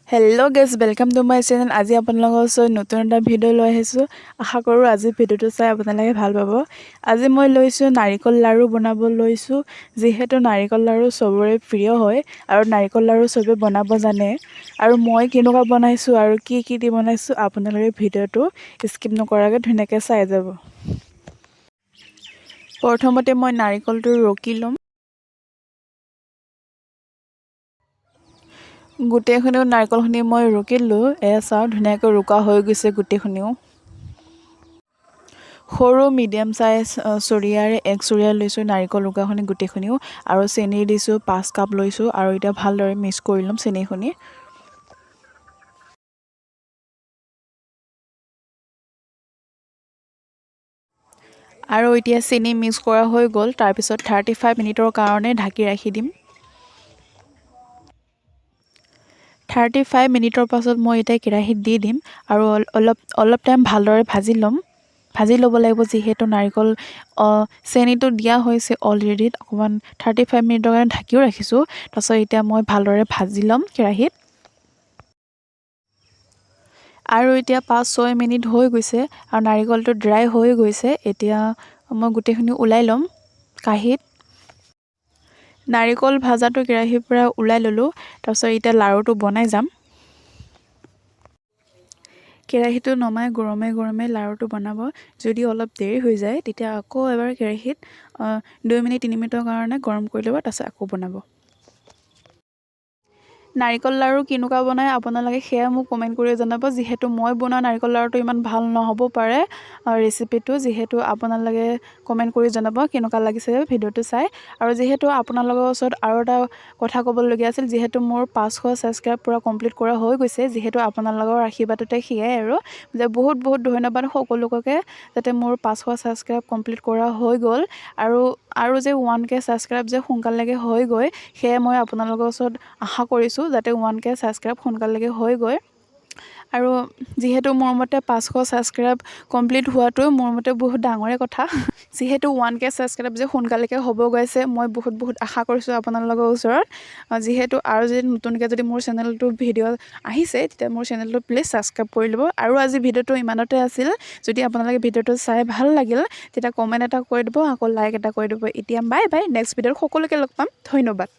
Hello' gas welcome to my channel. আজি আপোনালোকৰ ওচৰত নতুন এটা ভিডিঅ' লৈ আহিছোঁ। আশা কৰোঁ আজি ভিডিঅ'টো চাই আপোনালোকে ভাল পাব। আজি মই লৈছোঁ নাৰিকল লাৰু বনাব লৈছোঁ। যিহেতু নাৰিকল লাৰু চবৰে প্ৰিয় হয় আৰু নাৰিকল লাৰু চবে বনাব জানে। আৰু মই কেনেকুৱা বনাইছোঁ আৰু কি দি বনাইছোঁ আপোনালোকে ভিডিঅ'টো স্কিপ নকৰাকৈ ধুনীয়াকৈ চাই যাব। প্ৰথমতে মই নাৰিকলটো ৰুকি ল'ম। গোটেইখিনিও নাৰিকলখিনি মই ৰুকিলোঁ। চাওঁ ধুনীয়াকৈ ৰুকা হৈ গৈছে গোটেইখিনিও। সৰু মিডিয়াম চাইজ চৰিয়াৰে এক চৰিয়া লৈছোঁ নাৰিকল ৰুকাখিনি গোটেইখিনিও, আৰু চেনি দিছোঁ 5 কাপ লৈছোঁ। আৰু এতিয়া ভালদৰে মিক্স কৰি ল'ম চেনিখিনি। আৰু এতিয়া চেনি মিক্স কৰা হৈ গ'ল। তাৰপিছত 35 মিনিটৰ কাৰণে ঢাকি ৰাখি দিম। 35 মিনিটৰ পাছত মই এতিয়া কেৰাহীত দি দিম আৰু অলপ টাইম ভালদৰে ভাজি ল'ব লাগিব। যিহেতু নাৰিকল চেনিটো দিয়া হৈছে অলৰেডি, অকণমান 35 মিনিটৰ কাৰণে ঢাকিও ৰাখিছোঁ। তাৰপিছত এতিয়া মই ভালদৰে ভাজি ল'ম কেৰাহীত। আৰু এতিয়া 5-6 মিনিট হৈ গৈছে আৰু নাৰিকলটো ড্ৰাই হৈ গৈছে। এতিয়া মই গোটেইখিনি ওলাই ল'ম কাঁহীত। নাৰিকল ভাজাটো কেৰাহীৰ পৰা ওলাই ল'লোঁ। তাৰপিছত এতিয়া লাৰুটো বনাই যাম। কেৰাহীটো নমাই গৰমে লাৰুটো বনাব। যদি অলপ দেৰি হৈ যায় তেতিয়া আকৌ এবাৰ কেৰাহীত 2 মিনিট 3 মিনিটৰ কাৰণে গৰম কৰি ল'ব। তাৰপিছত আকৌ বনাব। নাৰিকল লাৰু কেনেকুৱা বনায় আপোনালোকে সেয়া মোক কমেণ্ট কৰি জনাব। যিহেতু মই বনোৱা নাৰিকল লাৰুটো ইমান ভাল নহ'ব পাৰে ৰেচিপিটো। যিহেতু আপোনালোকে কমেণ্ট কৰি জনাব কেনেকুৱা লাগিছে ভিডিঅ'টো চাই। আৰু যিহেতু আপোনালোকৰ ওচৰত আৰু এটা কথা ক'বলগীয়া আছিল। যিহেতু মোৰ 500 ছাবস্ক্ৰাইব পূৰা কমপ্লিট কৰা হৈ গৈছে। যিহেতু আপোনালোকৰ আশীৰ্বাদতে সেয়াই আৰু যে বহুত ধন্যবাদ সকলোকে, যাতে মোৰ 500 ছাবস্ক্ৰাইব কমপ্লিট কৰা হৈ গ'ল। আৰু যে 1K ছাবস্ক্ৰাইব যে সোনকালেকৈ হৈ গৈ, সেয়ে মই আপোনালোকৰ ওচৰত আশা কৰিছোঁ যাতে 1K ছাবস্ক্ৰাইব সোনকালেকৈ হৈ গৈ। আৰু যিহেতু মোৰ মতে 500 ছাবস্ক্ৰাইব কমপ্লিট হোৱাটো মোৰ মতে বহুত ডাঙৰে কথা। যিহেতু 1K ছাবস্ক্ৰাইব যে সোনকালেকৈ হ'ব গৈছে, মই বহুত আশা কৰিছোঁ আপোনালোকৰ ওচৰত। যিহেতু আৰু যদি নতুনকৈ যদি মোৰ চেনেলটো ভিডিঅ' আহিছে, তেতিয়া মোৰ চেনেলটো প্লিজ ছাবস্ক্ৰাইব কৰি ল'ব। আৰু আজি ভিডিঅ'টো ইমানতে আছিল। যদি আপোনালোকে ভিডিঅ'টো চাই ভাল লাগিল তেতিয়া কমেণ্ট এটা কৰি দিব, আকৌ লাইক এটা কৰি দিব। এতিয়া বাই বাই, নেক্সট ভিডিঅ'ত সকলোকে লগ পাম। ধন্যবাদ।